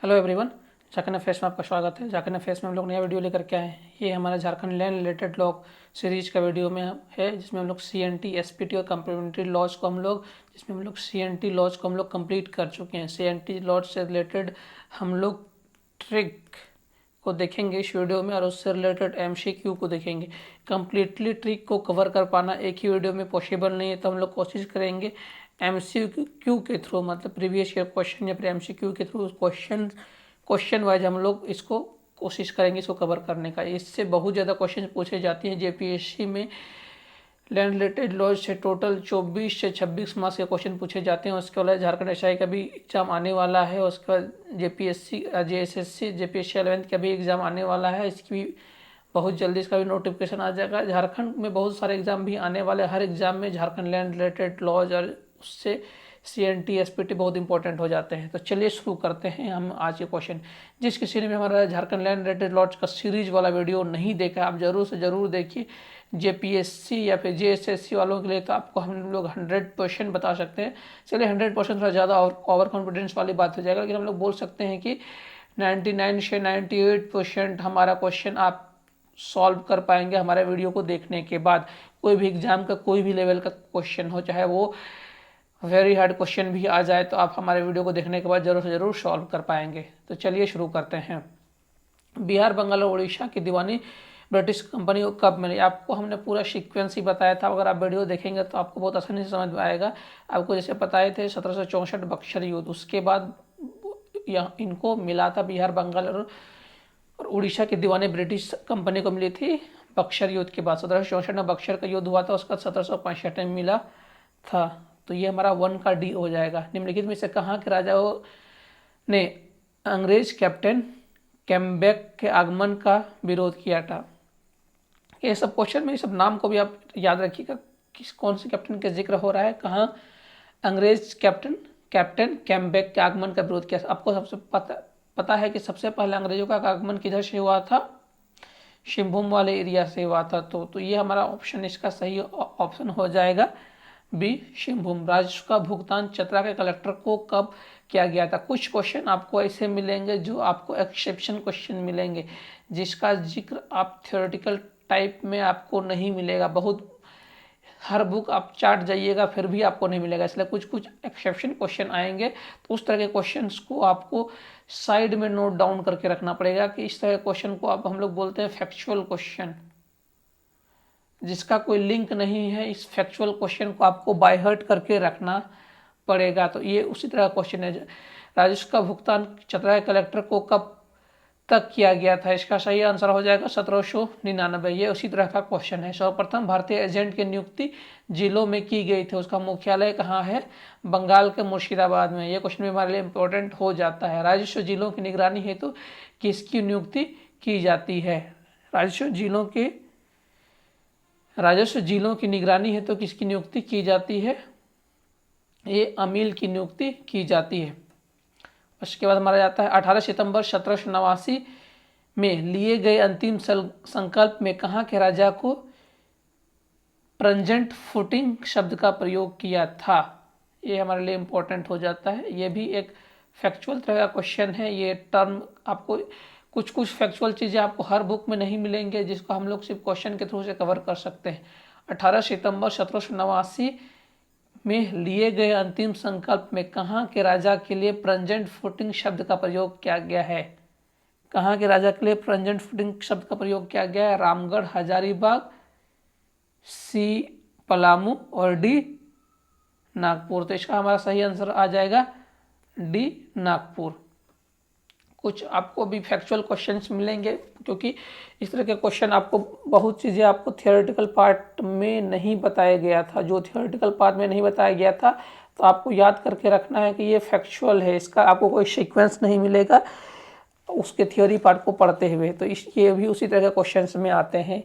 Hello everyone, Jharkhand face में आपका स्वागत है। झारखंड फेस में हम लोग नया वीडियो लेकर के आए हैं। ये हमारा Jharkhand land related law series का वीडियो में है, जिसमें हम लोग CNT, SPT और कम्प्लीमेंट्री लॉज को CNT लॉज को हम लोग कंप्लीट कर चुके हैं। CNT लॉज से रिलेटेड हम लोग ट्रिक को देखेंगे इस वीडियो में और उससे रिलेटेड MCQ को देखेंगे। कंप्लीटली ट्रिक को कवर कर पाना एक ही वीडियो में पॉसिबल नहीं है, तो हम लोग कोशिश करेंगे MCQ के थ्रू, मतलब प्रीवियस ईयर क्वेश्चन या फिर MCQ के थ्रू क्वेश्चन वाइज हम लोग इसको कोशिश करेंगे इसको कवर करने का। इससे बहुत ज़्यादा क्वेश्चन पूछे जाते हैं JPSC में। लैंड रिलेटेड लॉज से टोटल 24 से 26 मार्क्स के क्वेश्चन पूछे जाते हैं। उसके बाद झारखंड SI का भी एग्जाम आने वाला है। उसके बाद JPSC JSSC JPSC 11th का भी एग्ज़ाम आने वाला है। इसकी भी बहुत जल्दी इसका भी नोटिफिकेशन आ जाएगा। झारखंड में बहुत सारे एग्जाम भी आने वाले हैं। हर एग्जाम में झारखंड लैंड रिलेटेड लॉज और उससे CNT SPT बहुत इंपॉर्टेंट हो जाते हैं। तो चलिए शुरू करते हैं हम आज के क्वेश्चन। जिस किसी ने भी हमारा झारखंड लैंड रिलेटेड लॉज का सीरीज वाला वीडियो नहीं देखा, आप जरूर से ज़रूर देखिए। JPSC या फिर JSSC वालों के लिए तो आपको हम लोग 100% बता सकते हैं। चलिए 100% थोड़ा ज़्यादा ओवर कॉन्फिडेंस वाली बात हो जाएगा, लेकिन हम लोग बोल सकते हैं कि 99 से 98% हमारा क्वेश्चन आप सॉल्व कर पाएंगे हमारे वीडियो को देखने के बाद। कोई भी एग्जाम का कोई भी लेवल का क्वेश्चन हो, चाहे वो वेरी हार्ड क्वेश्चन भी आ जाए, तो आप हमारे वीडियो को देखने के बाद जरूर से जरूर सॉल्व कर पाएंगे। तो चलिए शुरू करते हैं। बिहार, बंगाल और उड़ीसा की दीवानी ब्रिटिश कंपनी को कब मिली? आपको हमने पूरा सीक्वेंस ही बताया था। अगर आप वीडियो देखेंगे तो आपको बहुत आसानी से समझ में आएगा। आपको जैसे बताए थे 1764 बक्सर युद्ध, उसके बाद इनको मिला था। बिहार, बंगाल और उड़ीसा की दीवानी ब्रिटिश कंपनी को मिली थी बक्सर युद्ध के बाद। 1764 में बक्सर का युद्ध हुआ था, उसका 1765 में मिला था। तो ये हमारा 1 का D हो जाएगा। निम्नलिखित में से कहाँ के राजाओं ने अंग्रेज कैप्टन कैम्बेक के आगमन का विरोध किया था? ये सब क्वेश्चन में, ये सब नाम को भी आप याद रखिएगा, किस कौन से कैप्टन का जिक्र हो रहा है, कहाँ अंग्रेज कैप्टन कैम्बेक के आगमन का विरोध किया। आपको सबसे पता है कि सबसे पहले अंग्रेजों का आगमन किधर से हुआ था? सिंहभूम वाले एरिया से हुआ था। तो ये हमारा ऑप्शन, इसका सही ऑप्शन हो जाएगा B, सिंहभूम। राजस्व का भुगतान चतरा के कलेक्टर को कब किया गया था? कुछ क्वेश्चन आपको ऐसे मिलेंगे जो आपको एक्सेप्शन क्वेश्चन मिलेंगे, जिसका जिक्र आप थ्योरेटिकल टाइप में आपको नहीं मिलेगा। बहुत हर बुक आप चाट जाइएगा फिर भी आपको नहीं मिलेगा, इसलिए कुछ कुछ एक्सेप्शन क्वेश्चन आएंगे। तो उस तरह के क्वेश्चंस को आपको साइड में नोट डाउन करके रखना पड़ेगा कि इस तरह के क्वेश्चन को आप हम लोग बोलते हैं फैक्चुअल क्वेश्चन, जिसका कोई लिंक नहीं है। इस फैक्चुअल क्वेश्चन को आपको बाय हार्ट करके रखना पड़ेगा। तो ये उसी तरह का क्वेश्चन है। राजस्व का भुगतान चतरा के कलेक्टर को कब तक किया गया था? इसका सही आंसर हो जाएगा 1799। ये उसी तरह का क्वेश्चन है। सर्वप्रथम भारतीय एजेंट की नियुक्ति जिलों में की गई थी, उसका मुख्यालय कहाँ है? बंगाल के मुर्शिदाबाद में। ये क्वेश्चन भी हमारे लिए इंपॉर्टेंट हो जाता है। राजस्व जिलों की निगरानी हेतु तो किसकी नियुक्ति की जाती है? राजस्व जिलों की निगरानी हेतु तो किसकी नियुक्ति की जाती है? ये अमील की नियुक्ति की जाती है। उसके बाद हमारा जाता है 18 सितंबर 1789 में लिए गए अंतिम संकल्प में कहाँ के राजा को प्रेजेंट फुटिंग शब्द का प्रयोग किया था? ये हमारे लिए इंपॉर्टेंट हो जाता है। ये भी एक फैक्चुअल तरह का क्वेश्चन है। ये टर्म आपको कुछ फैक्चुअल चीज़ें आपको हर बुक में नहीं मिलेंगे, जिसको हम लोग सिर्फ क्वेश्चन के थ्रू से कवर कर सकते हैं। 18 सितंबर 1789 में लिए गए अंतिम संकल्प में कहाँ के राजा के लिए प्रेजेंट फुटिंग शब्द का प्रयोग किया गया है? कहाँ के राजा के लिए प्रेजेंट फुटिंग शब्द का प्रयोग किया गया है? रामगढ़, हजारीबाग, C, पलामू और D, नागपुर। तो इसका हमारा सही आंसर आ जाएगा D, नागपुर। कुछ आपको भी फैक्चुअल क्वेश्चंस मिलेंगे, क्योंकि इस तरह के क्वेश्चन आपको बहुत चीज़ें आपको थियोरेटिकल पार्ट में नहीं बताया गया था। जो थियोरेटिकल पार्ट में नहीं बताया गया था तो आपको याद करके रखना है कि ये फैक्चुअल है, इसका आपको कोई सीक्वेंस नहीं मिलेगा उसके थ्योरी पार्ट को पढ़ते हुए। तो ये भी उसी तरह के क्वेश्चंस में आते हैं।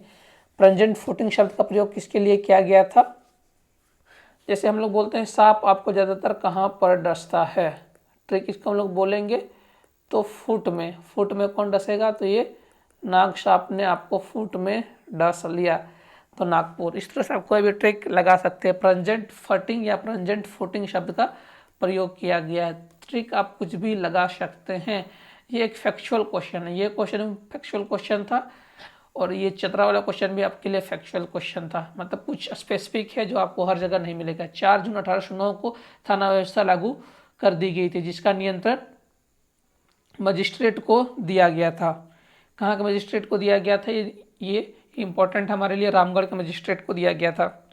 प्रेजेंट फुटिंग शब्द का प्रयोग किसके लिए किया गया था? जैसे हम लोग बोलते हैं सांप आपको ज़्यादातर कहाँ पर डसता है? ट्रिक इसको हम लोग बोलेंगे तो फुट में कौन डसेगा? तो ये नाग सांप ने आपको फुट में डस लिया, तो नागपुर। इस तरह से आप कोई भी ट्रिक लगा सकते हैं। प्रेजेंट फटिंग या प्रेजेंट फुटिंग शब्द का प्रयोग किया गया है। ट्रिक आप कुछ भी लगा सकते हैं। ये एक फैक्चुअल क्वेश्चन है, ये क्वेश्चन फैक्चुअल क्वेश्चन था और ये चतरा वाला क्वेश्चन भी आपके लिए फैक्चुअल क्वेश्चन था, मतलब कुछ स्पेसिफिक है जो आपको हर जगह नहीं मिलेगा। 4 जून 1809 को थाना व्यवस्था लागू कर दी गई थी, जिसका नियंत्रण मजिस्ट्रेट को दिया गया था। कहाँ के मजिस्ट्रेट को दिया गया था, ये इंपॉर्टेंट हमारे लिए, रामगढ़ के मजिस्ट्रेट को दिया गया था।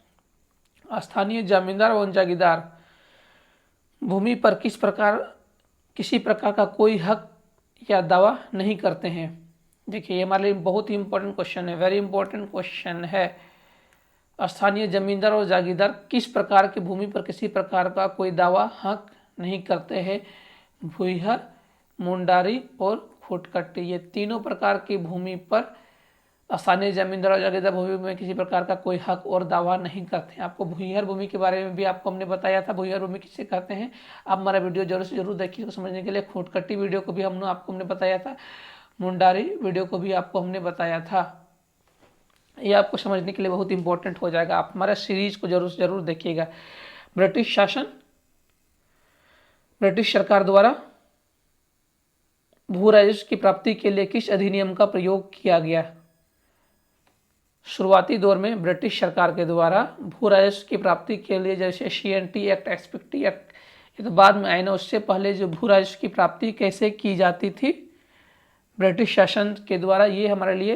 स्थानीय जमींदार एवं जागीरदार भूमि पर किसी प्रकार का कोई हक या दावा नहीं करते हैं। देखिए ये हमारे लिए बहुत ही इंपॉर्टेंट क्वेश्चन है, वेरी इंपॉर्टेंट क्वेश्चन है। स्थानीय जमींदार और जागीरदार किस प्रकार की भूमि पर किसी प्रकार का कोई दावा हक नहीं करते हैं। भूईहर, मुंडारी और खुटकट्टी, ये तीनों प्रकार की भूमि पर स्थानीय जमींदार और जागीरदार भूमि में किसी प्रकार का कोई हक और दावा नहीं करते हैं। आपको भूईहर भूमि के बारे में भी आपको हमने बताया था, भूईहर भूमि किसे कहते हैं। आप हमारा वीडियो जरूर से जरूर देखिए समझने के लिए। खुटकट्टी वीडियो को भी हमने बताया था, मुंडारी वीडियो को भी आपको हमने बताया था। ये आपको समझने के लिए बहुत इंपॉर्टेंट हो जाएगा, आप हमारे सीरीज को जरूर से जरूर देखिएगा। ब्रिटिश शासन, ब्रिटिश सरकार द्वारा भू राजस्व की प्राप्ति के लिए किस अधिनियम का प्रयोग किया गया। शुरुआती दौर में ब्रिटिश सरकार के द्वारा भू राजस्व की प्राप्ति के लिए जैसे CNT एक्ट, एक्सपेक्टी एक्ट, ये तो बाद में आए ना, उससे पहले जो भू राजस्व की प्राप्ति कैसे की जाती थी ब्रिटिश शासन के द्वारा, ये हमारे लिए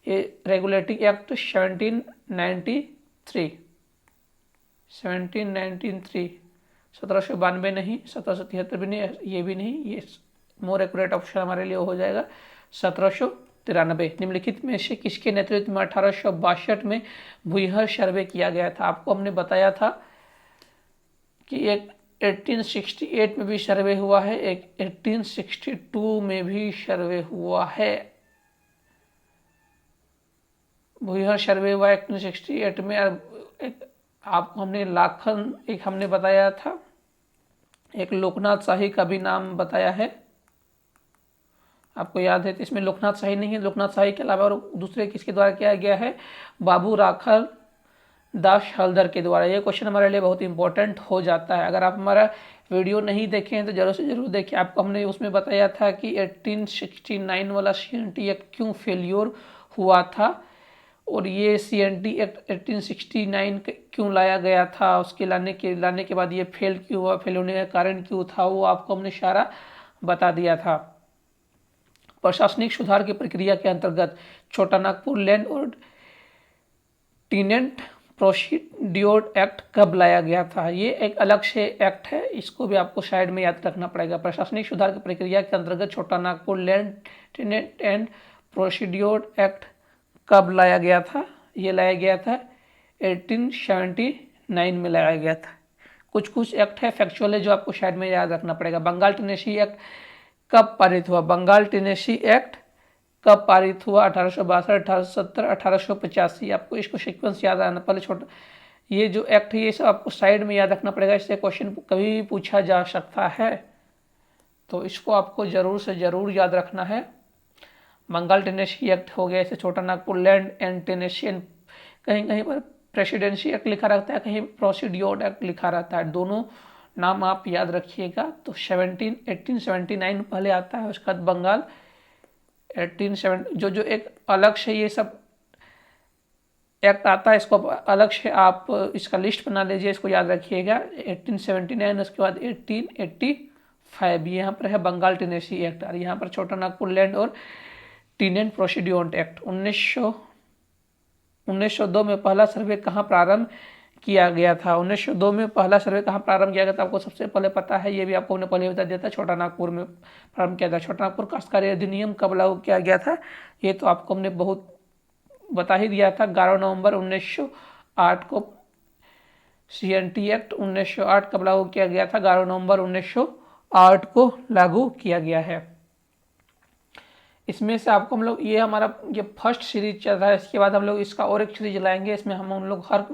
ये रेगुलेटिंग एक्ट 1793 1792 नहीं, 1773 भी नहीं, ये भी नहीं, ये मोर एक्यूरेट ऑप्शन हमारे लिए हो जाएगा 1793। निम्नलिखित में से किसके नेतृत्व में 1862 में भूईहर सर्वे किया गया था। आपको हमने बताया था कि एक 1868 में भी सर्वे हुआ है, एक 1862 में भी सर्वे हुआ है। भूईहर सर्वे हुआ 1868 में। आपको हमने लाखन एक हमने बताया था, एक लोकनाथ शाही का भी नाम बताया है, आपको याद है। तो इसमें लोकनाथ शाही नहीं है, लोकनाथ शाही के अलावा और दूसरे किसके द्वारा किया गया है, बाबू राखल दास हल्दर के द्वारा। ये क्वेश्चन हमारे लिए बहुत इंपॉर्टेंट हो जाता है। अगर आप हमारा वीडियो नहीं देखे हैं तो जरूर से जरूर देखिए। आपको हमने उसमें बताया था कि 1869 वाला CNT एक्ट क्यों फेल्योर हुआ था और ये CNT एक्ट 1869 क्यों लाया गया था, उसके लाने के बाद ये फेल क्यों हुआ, फेल होने का कारण क्यों था, वो आपको हमने सारा बता दिया था। प्रशासनिक सुधार की प्रक्रिया के अंतर्गत छोटा नागपुर लैंड और टेनेंट प्रोसीड्योर एक्ट कब लाया गया था। ये एक अलग से एक्ट है, इसको भी आपको साइड में याद रखना पड़ेगा। प्रशासनिक सुधार की प्रक्रिया के अंतर्गत Chota Nagpur land tenant and procedure act कब लाया गया था। ये लाया गया था 1879 में लाया गया था। कुछ एक्ट है फैक्चुअल है जो आपको साइड में याद रखना पड़ेगा। बंगाल टेनेसी एक्ट कब पारित हुआ। बंगाल टेनेसी एक्ट कब पारित हुआ, 1862, 1870, 1885। आपको इसको सीक्वेंस याद आना, पहले छोटा ये जो एक्ट है ये सब आपको साइड में याद रखना पड़ेगा, इससे क्वेश्चन कभी भी पूछा जा सकता है, तो इसको आपको जरूर से जरूर याद रखना है। बंगाल टेनेसी एक्ट हो गया, इसे छोटा नागपुर लैंड एंड टेनेसी, कहीं कहीं पर प्रेसिडेंसी एक्ट लिखा रहता है, कहीं प्रोसीड्योर एक्ट लिखा रहता है, दोनों नाम आप याद रखिएगा। तो 1879 पहले आता है, उसके बाद बंगाल 1870, जो एक अलग से ये सब एक्ट आता है, इसको अलग से आप इसका लिस्ट बना लीजिए, इसको याद रखिएगा। 1879 उसके बाद 1885 यहाँ पर है बंगाल टेनेसी एक्ट, और यहाँ पर छोटा नागपुर लैंड और टेनेंट प्रोसीड्योर एक्ट। 1902 में पहला सर्वे कहाँ प्रारंभ किया गया था। 1902 में पहला सर्वे कहाँ प्रारंभ किया गया था, आपको सबसे पहले पता है, ये भी आपको हमने पहले बता दिया था, छोटा नागपुर में प्रारंभ किया था। छोटा नागपुर काश्तकारी अधिनियम कब लागू किया गया था, ये तो आपको हमने बहुत बता ही दिया था। 11 नवंबर 1908 को CNT एक्ट 1908 कब लागू किया गया था, 11 नवंबर 1908 को लागू किया गया है। इसमें से आपको हम लोग ये हमारा ये फर्स्ट सीरीज चल रहा है, इसके बाद हम लोग इसका और एक सीरीज लाएंगे, इसमें हम लोग हर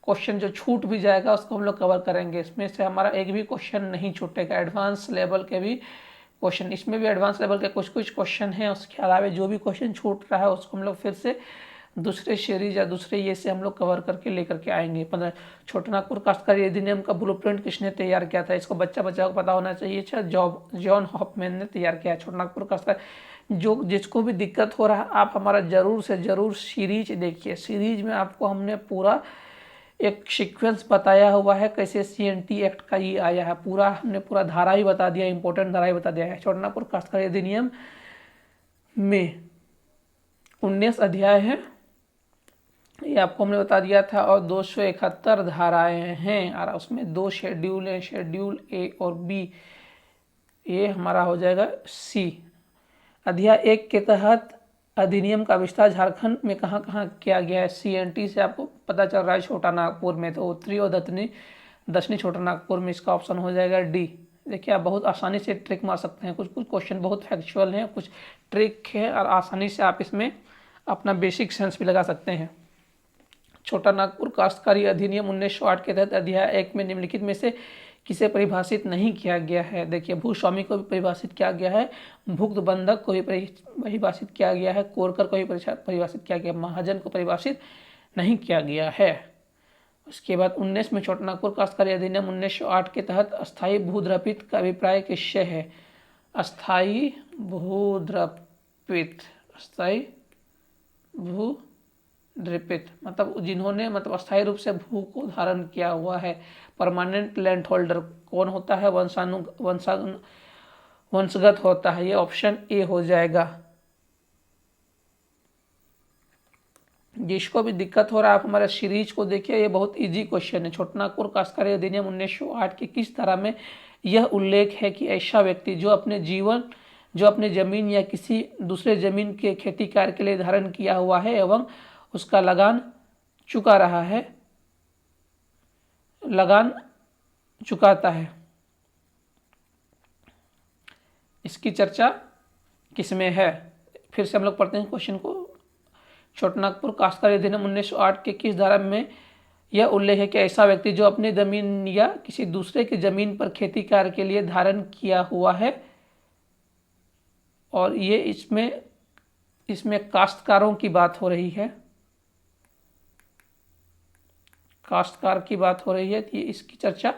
क्वेश्चन जो छूट भी जाएगा उसको हम लोग कवर करेंगे। इसमें से हमारा एक भी क्वेश्चन नहीं छूटेगा, एडवांस लेवल के भी क्वेश्चन, इसमें भी एडवांस लेवल के कुछ क्वेश्चन हैं, उसके अलावा जो भी क्वेश्चन छूट रहा है उसको हम लोग फिर से दूसरे सीरीज या दूसरे ये से हम लोग कवर करके लेकर के आएंगे। 15 छोटा नागपुर काश्तकारी अधिनियम का ब्लूप्रिंट किसने तैयार किया था? इसको बच्चा को पता होना चाहिए। अच्छा, जॉन हॉफमैन ने तैयार किया है छोटा नागपुर काश्तकारी। जो जिसको भी दिक्कत हो रहा है आप हमारा ज़रूर से ज़रूर सीरीज देखिए। सीरीज में आपको हमने पूरा एक सीक्वेंस बताया हुआ है कैसे CNT एक्ट का ये आया है। पूरा हमने पूरा धारा ही बता दिया, इंपॉर्टेंट धारा ही बता दिया है। छोटा नागपुर काश्तकारी अधिनियम में 19 अध्याय हैं, ये आपको हमने बता दिया था, और 271 धाराएं हैं और उसमें 2 शेड्यूल हैं, शेड्यूल A और B। ये हमारा हो जाएगा C। अध्याय 1 के तहत अधिनियम का विस्तार झारखंड में कहाँ कहाँ किया गया है? CNT से आपको पता चल रहा है छोटा नागपुर में, तो उत्तरी और दक्षिणी छोटा नागपुर में। इसका ऑप्शन हो जाएगा D। देखिए आप बहुत आसानी से ट्रिक मार सकते हैं। कुछ क्वेश्चन बहुत फैक्चुअल हैं, कुछ ट्रिक है, और आसानी से आप इसमें अपना बेसिक सेंस भी लगा सकते हैं। छोटा नागपुर काश्तकारी अधिनियम 1908 के तहत अध्याय 1 में निम्नलिखित में से किसे परिभाषित नहीं किया गया है? देखिए भूस्वामी को भी परिभाषित किया गया है, भुक्त बंधक को भी परिभाषित किया गया है, कोरकर को भी परिभाषित किया गया, महाजन को परिभाषित नहीं किया गया है। उसके बाद 19 में छोटा नागपुर काश्तकारी अधिनियम 1908 के तहत अस्थायी भूद्रपित का अभिप्राय किससे है? अस्थायी भूद्रपित, अस्थायी भूद्रपित मतलब जिन्होंने मतलब अस्थायी रूप से भू को धारण किया हुआ है। परमानेंट लैंड होल्डर कौन होता है? वंशगत होता है। ये ऑप्शन A हो जाएगा। जिसको भी दिक्कत हो रहा है आप हमारे सीरीज को देखिए, ये बहुत इजी क्वेश्चन है। छोटा नागपुर काश्तकारी अधिनियम 1908 की किस धारा में यह उल्लेख है कि ऐसा व्यक्ति जो अपने जमीन या किसी दूसरे जमीन के खेती कार्य के लिए धारण किया हुआ है एवं उसका लगान चुकाता है, इसकी चर्चा किसमें है? फिर से हम लोग पढ़ते हैं क्वेश्चन को। छोटा नागपुर काश्तकारी अधिनियम 1908 के किस धारा में यह उल्लेख है कि ऐसा व्यक्ति जो अपनी जमीन या किसी दूसरे की जमीन पर खेती कार्य के लिए धारण किया हुआ है, और ये इसमें काश्तकारों की बात हो रही है, काश्तकार की बात हो रही है। तो ये इसकी चर्चा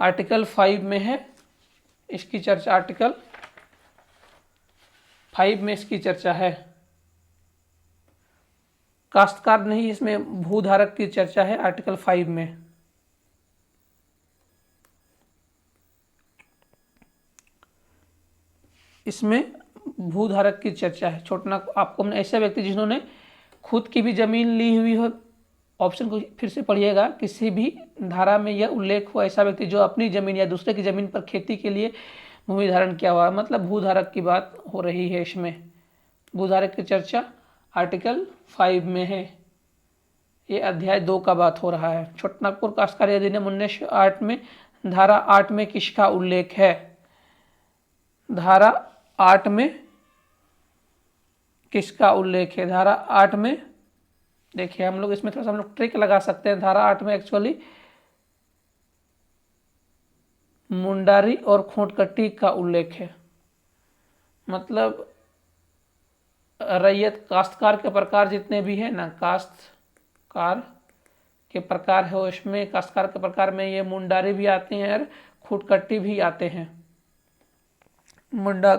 आर्टिकल 5 में है। इसकी चर्चा आर्टिकल 5 में इसकी चर्चा है। काश्तकार नहीं, इसमें भूधारक की चर्चा है आर्टिकल 5 में। इसमें भूधारक की चर्चा है। छोटा आपको हमने ऐसे व्यक्ति जिन्होंने खुद की भी जमीन ली हुई हो, ऑप्शन को फिर से पढ़िएगा, किसी भी धारा में यह उल्लेख हो ऐसा व्यक्ति जो अपनी जमीन या दूसरे की जमीन पर खेती के लिए भूमि धारण किया हुआ है, मतलब भूधारक की बात हो रही है। इसमें भूधारक की चर्चा आर्टिकल 5 में है। ये अध्याय 2 का बात हो रहा है। छोटा नागपुर काश्तकारी अधिनियम 1908 में धारा 8 में किसका उल्लेख है? धारा 8 में किसका उल्लेख है? धारा 8 में देखिए हम लोग इसमें थोड़ा सा हम लोग ट्रिक लगा सकते हैं। धारा 8 में एक्चुअली मुंडारी और खूंटकट्टी का उल्लेख है, मतलब रैयत काश्तकार के प्रकार जितने भी है ना, काश्तकार के प्रकार है, उसमें काश्तकार के प्रकार में ये मुंडारी भी आते हैं और खूंटकट्टी भी आते हैं। मुंडा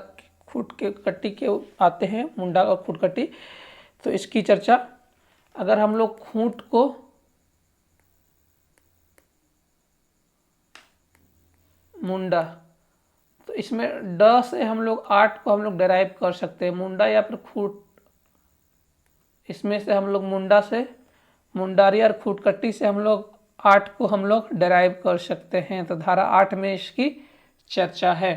खूंटकट्टी के आते हैं, मुंडा और खूंटकट्टी। तो इसकी चर्चा अगर हम लोग खूंट को मुंडा, तो इसमें ड से हम लोग 8 को हम लोग डेराइव कर सकते हैं, मुंडा या फिर खूंट। इसमें से हम लोग मुंडा से मुंडारी और खूंटकट्टी से हम लोग 8 को हम लोग डेराइव कर सकते हैं। तो धारा 8 में इसकी चर्चा है।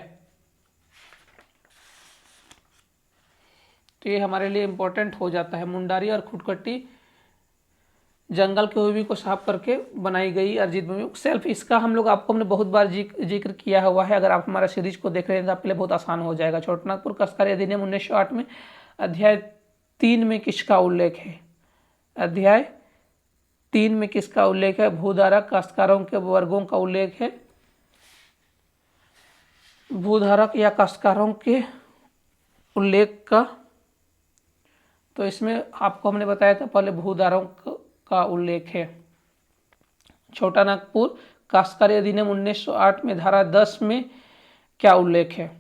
तो ये हमारे लिए इम्पोर्टेंट हो जाता है। मुंडारी और खूंटकट्टी जंगल के भूमि को साफ करके बनाई गई अर्जित भूमि सेल्फ, इसका हम लोग आपको हमने बहुत बार जिक्र किया हुआ है। अगर आप हमारा सीरीज को देख रहे हैं तो आपके लिए बहुत आसान हो जाएगा। छोटा नागपुर काश्तकारी अधिनियम 1908 में अध्याय 3 में किसका उल्लेख है? अध्याय 3 में किसका उल्लेख है? भूधारक काश्तकारों के वर्गों का उल्लेख है। भूधारक या काश्तकारों के उल्लेख का तो इसमें आपको हमने बताया था पहले भूधारों का उल्लेख है। छोटा नागपुर काश्तकारी अधिनियम 1908 में धारा 10 में क्या उल्लेख है?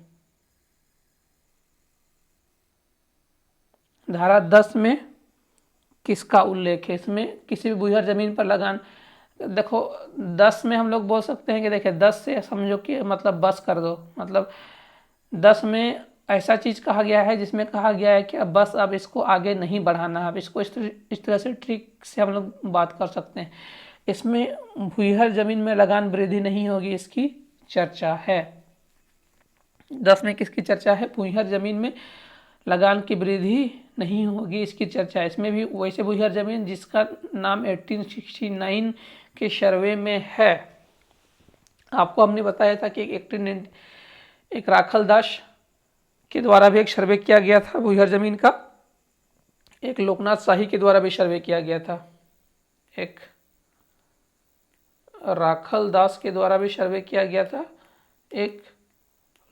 धारा 10 में किसका उल्लेख है? इसमें किसी भी भूयिहार जमीन पर लगान, देखो 10 में हम लोग बोल सकते हैं कि देखिए 10 से समझो कि मतलब बस कर दो, मतलब 10 में ऐसा चीज़ कहा गया है जिसमें कहा गया है कि अब बस अब इसको आगे नहीं बढ़ाना, अब इसको इस तरह से ट्रिक से हम लोग बात कर सकते हैं। इसमें भूयिहार जमीन में लगान वृद्धि नहीं होगी, इसकी चर्चा है। 10 में किसकी चर्चा है? भूयिहार जमीन में लगान की वृद्धि नहीं होगी, इसकी चर्चा है। इसमें भी वैसे भूयिहार जमीन जिसका नाम 1869 के सर्वे में है। आपको हमने बताया था कि एक राखल दास के द्वारा भी एक सर्वे किया गया था भूयिहार जमीन का, एक लोकनाथ शाही के द्वारा भी सर्वे किया गया था, एक राखल दास के द्वारा भी सर्वे किया गया था, एक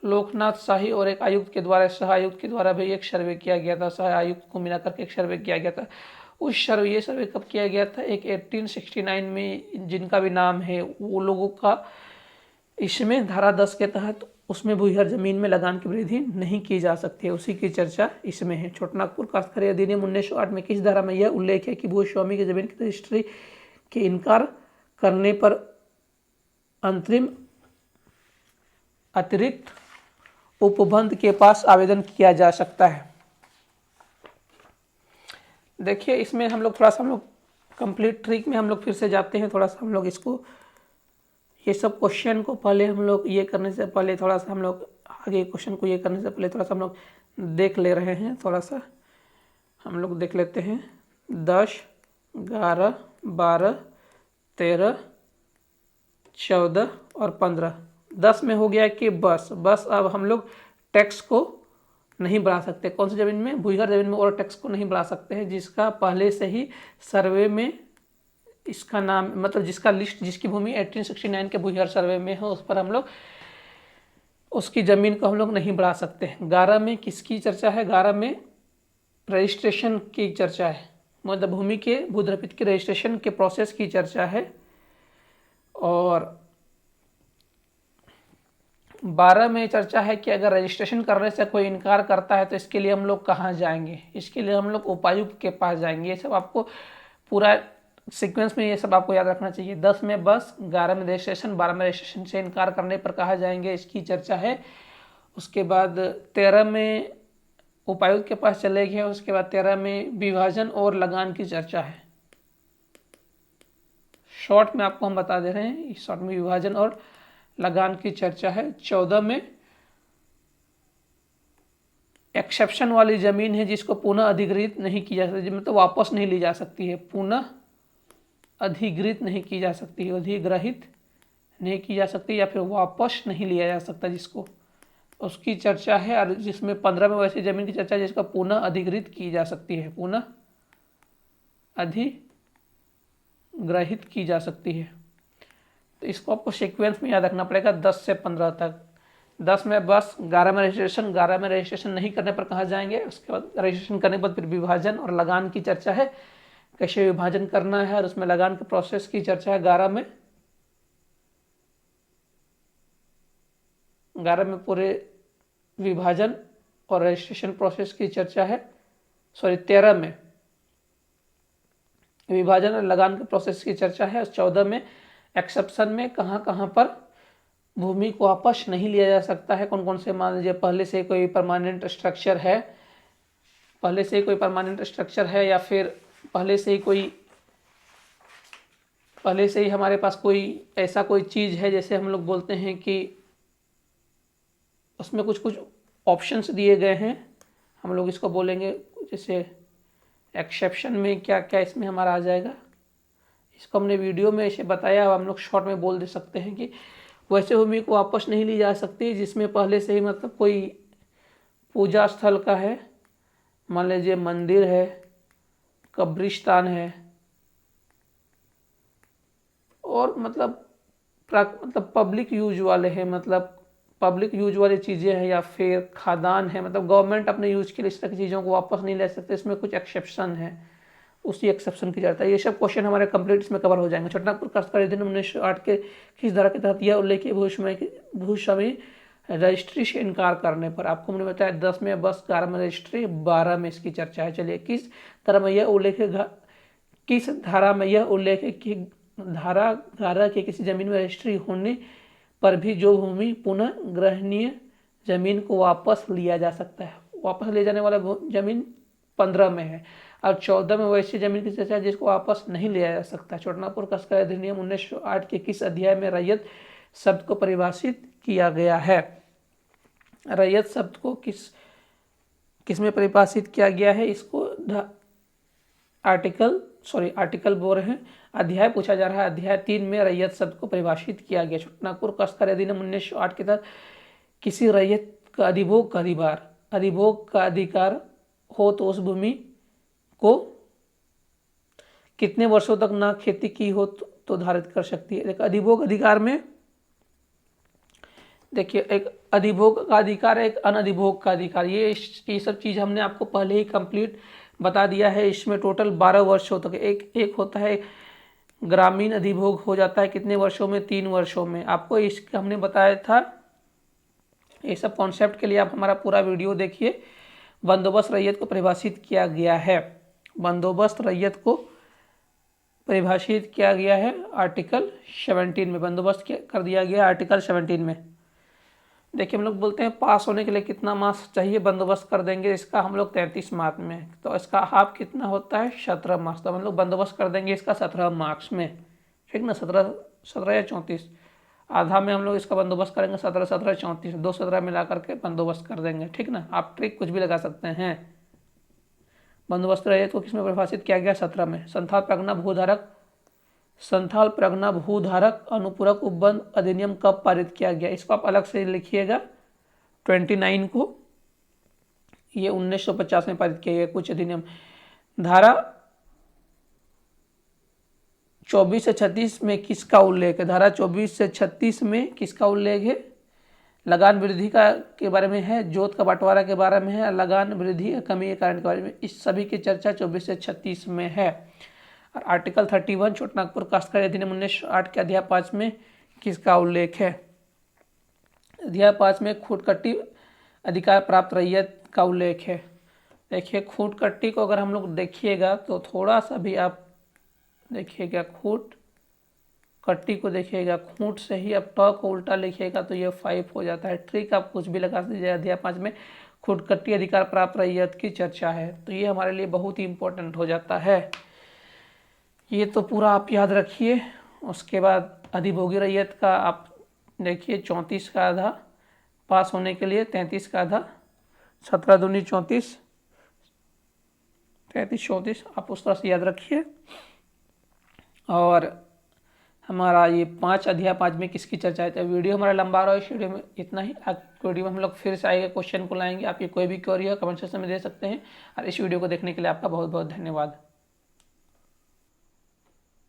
लोकनाथ शाही और एक आयुक्त के द्वारा, सह आयुक्त के द्वारा भी एक सर्वे किया गया था, सह आयुक्त को मिलाकर के एक सर्वे किया गया था। ये सर्वे कब किया गया था? एक 1869 में, जिनका भी नाम है वो लोगों का इसमें धारा 10 के तहत उसमें भूयिहार जमीन में लगान की वृद्धि नहीं की जा सकती है, उसी की चर्चा इसमें है। छोटा नागपुर काश्तकारी अधिनियम 1908 में किस धारा में यह उल्लेख है कि भूस्वामी की जमीन की रजिस्ट्री के इनकार करने पर अंतरिम अतिरिक्त उपबंध के पास आवेदन किया जा सकता है? देखिए इसमें हम लोग थोड़ा सा कंप्लीट ट्रिक में हम लोग फिर से जाते हैं, थोड़ा सा हम लोग इसको ये सब क्वेश्चन को पहले हम लोग ये करने से पहले थोड़ा सा हम लोग आगे क्वेश्चन को ये करने से पहले थोड़ा सा हम लोग देख ले रहे हैं, थोड़ा सा हम लोग देख लेते हैं। 10, 11, 12, 13, 14 और 15। 10 में हो गया कि बस अब हम लोग टैक्स को नहीं बढ़ा सकते। कौन सी ज़मीन में? भूयिहार ज़मीन में और टैक्स को नहीं बढ़ा सकते हैं जिसका पहले से ही सर्वे में इसका नाम, मतलब जिसका लिस्ट, जिसकी भूमि 1869 के भूयिहार सर्वे में हो, उस पर हम लोग उसकी ज़मीन को हम लोग नहीं बढ़ा सकते। 11 में किसकी चर्चा है? 11 में रजिस्ट्रेशन की चर्चा है, मतलब भूमि के भूद्रपित के रजिस्ट्रेशन के प्रोसेस की चर्चा है। और 12 में चर्चा है कि अगर रजिस्ट्रेशन करने से कोई इनकार करता है तो इसके लिए हम लोग कहाँ जाएंगे? इसके लिए हम लोग उपायुक्त के पास जाएंगे। ये सब आपको पूरा सीक्वेंस में ये सब आपको याद रखना चाहिए। 10 में बस, 11 में रजिस्ट्रेशन, 12 में रजिस्ट्रेशन से इनकार करने पर कहाँ जाएंगे, इसकी चर्चा है। उसके बाद 13 में उपायुक्त के पास चले गए। उसके बाद 13 में विभाजन और लगान की चर्चा है। शॉर्ट में आपको हम बता दे रहे हैं, शॉर्ट में विभाजन और लगान की चर्चा है। 14 में एक्सेप्शन वाली जमीन है जिसको पुनः अधिग्रहित नहीं की जा सकती, मतलब वापस नहीं ली जा सकती है, पुनः अधिग्रहित नहीं की जा सकती है, अधिग्रहित नहीं की जा सकती या फिर वापस नहीं लिया जा सकता जिसको, उसकी चर्चा है। और जिसमें 15 में वैसी जमीन की चर्चा है जिसका पुनः अधिग्रहित की जा सकती है, पुनः अधिग्रहित की जा सकती है। तो इसको आपको सीक्वेंस में याद रखना पड़ेगा 10 से 15 तक। 10 में बस, 11 में रजिस्ट्रेशन, 11 में रजिस्ट्रेशन नहीं करने पर कहाँ जाएंगे, उसके बाद रजिस्ट्रेशन करने के बाद फिर विभाजन और लगान की चर्चा है, कैसे विभाजन करना है और उसमें लगान के प्रोसेस की चर्चा है। 11 में पूरे विभाजन और रजिस्ट्रेशन प्रोसेस की चर्चा है। 13 में विभाजन और लगान के प्रोसेस की चर्चा है। 14 में एक्सेप्शन में कहाँ कहाँ पर भूमि को वापस नहीं लिया जा सकता है, कौन कौन से, मान लीजिए पहले से कोई परमानेंट स्ट्रक्चर है, या फिर पहले से ही हमारे पास कोई ऐसा कोई चीज़ है, जैसे हम लोग बोलते हैं कि उसमें कुछ ऑप्शंस दिए गए हैं, हम लोग इसको बोलेंगे, जैसे एक्सेप्शन में क्या क्या इसमें हमारा आ जाएगा, इसको हमने वीडियो में ऐसे बताया, अब हम लोग शॉर्ट में बोल दे सकते हैं कि वैसे भूमि को वापस नहीं ली जा सकती जिसमें पहले से ही, मतलब कोई पूजा स्थल का है, मान लीजिए मंदिर है, कब्रिस्तान है, और मतलब पब्लिक यूज वाले हैं, मतलब पब्लिक यूज वाली चीज़ें हैं या फिर खादान है, मतलब गवर्नमेंट अपने यूज के लिए इस तरह की चीज़ों को वापस नहीं ले सकते, इसमें कुछ एक्सेप्शन है, उसी एक्सेप्शन की जाता है। ये सब क्वेश्चन हमारे कंप्लीट इसमें कवर हो जाएंगे। छोटानागपुर काश्तकारी अधिनियम 1908 के किस धारा के तहत यह उल्लेख भूस्वामी रजिस्ट्री से इनकार करने पर, आपको मैंने बताया 10 में बस, 11 में रजिस्ट्री, 12 में इसकी चर्चा है। चलिए किस धारा में यह उल्लेख है कि धारा 11 के किसी जमीन में रजिस्ट्री होने पर भी जो भूमि पुनः ग्रहणीय जमीन को वापस लिया जा सकता है। वापस ले जाने वाला जमीन 15 में है और 14 में वैसी जमीन की चर्चा है जिसको वापस नहीं लिया जा सकता। छोटानागपुर काश्तकारी अधिनियम 1908 के किस अध्याय में रैयत शब्द को परिभाषित किया गया है? रैयत शब्द को किस में परिभाषित किया गया है? इसको आर्टिकल बोल रहे हैं, अध्याय पूछा जा रहा है। अध्याय 3 में रैयत शब्द को परिभाषित किया गया। छोटानागपुर काश्तकारी अधिनियम 1908 के तहत किसी रैयत का अधिभोग का अधिकार हो तो उस भूमि को कितने वर्षों तक ना खेती की हो तो धारित कर सकती है। एक अधिभोग अधिकार में देखिए, एक अधिभोग का अधिकार, एक अनधिभोग का अधिकार, ये सब चीज़ हमने आपको पहले ही कंप्लीट बता दिया है। इसमें टोटल 12 वर्षों तक एक होता है ग्रामीण अधिभोग, हो जाता है कितने वर्षों में? 3 वर्षों में। आपको इसका हमने बताया था। ये सब कॉन्सेप्ट के लिए आप हमारा पूरा वीडियो देखिए। बंदोबस्त रैयत को परिभाषित किया गया है। बंदोबस्त रैयत को परिभाषित किया गया है आर्टिकल 17 में। बंदोबस्त कर दिया गया आर्टिकल 17 में। देखिए, हम लोग बोलते हैं पास होने के लिए कितना मार्क्स चाहिए, बंदोबस्त कर देंगे इसका हम लोग 33 मार्क्स में, तो इसका हाफ कितना होता है? 17 मार्क्स। तो हम लोग बंदोबस्त कर देंगे इसका 17 मार्क्स में, ठीक ना? 17 या 34, आधा में हम लोग इसका बंदोबस्त करेंगे। 17 34, 2 17 मिला करके बंदोबस्त कर देंगे, ठीक ना? आप ट्रिक कुछ भी लगा सकते हैं। बंदोबस्त रैयत को किसमें परिभाषित किया गया? 17 में। संथाल परगना भूधारक अनुपूरक उपबंध अधिनियम कब पारित किया गया? इसको आप अलग से लिखिएगा। 29 को, ये 1950 में पारित किया गया कुछ अधिनियम। धारा 24 से 36 में किसका उल्लेख है? धारा 24 से 36 में किसका उल्लेख है? लगान वृद्धि के बारे में है, जोत का बंटवारा के बारे में है, लगान वृद्धि या कमी के कारण के बारे में। इस सभी की चर्चा 24 से 36 में है। और आर्टिकल 31 छोटानागपुर काश्तकारी अधिनियम 1908 के अध्याय 5 में किसका उल्लेख है? अध्याय 5 में खूंटकट्टी अधिकार प्राप्त रैयत का उल्लेख है। देखिए, खूंटकट्टी को अगर हम लोग देखिएगा तो थोड़ा सा भी आप देखिएगा, खूंटकट्टी को देखिएगा, खूंट से ही आप ट को उल्टा लिखिएगा तो ये 5 हो जाता है। ट्रिक आप कुछ भी लगा दीजिए। अध्याय 5 में खूंटकट्टी अधिकार प्राप्त रैयत की चर्चा है, तो ये हमारे लिए बहुत ही इंपॉर्टेंट हो जाता है। ये तो पूरा आप याद रखिए। उसके बाद अधिभोगी रैयत का आप देखिए, 34 का आधा पास होने के लिए, 33 का आधा, 17 दूनी 34, 33 34, आप उस तरह से याद रखिए। और हमारा ये अध्याय 5 में किसकी चर्चा है? तो वीडियो हमारा लंबा रहा है, इस वीडियो में इतना ही। वीडियो में हम लोग फिर से आएगा, क्वेश्चन को लाएंगे। आपकी कोई भी क्वेरी हो कमेंट सेक्शन में दे सकते हैं। और इस वीडियो को देखने के लिए आपका बहुत बहुत धन्यवाद।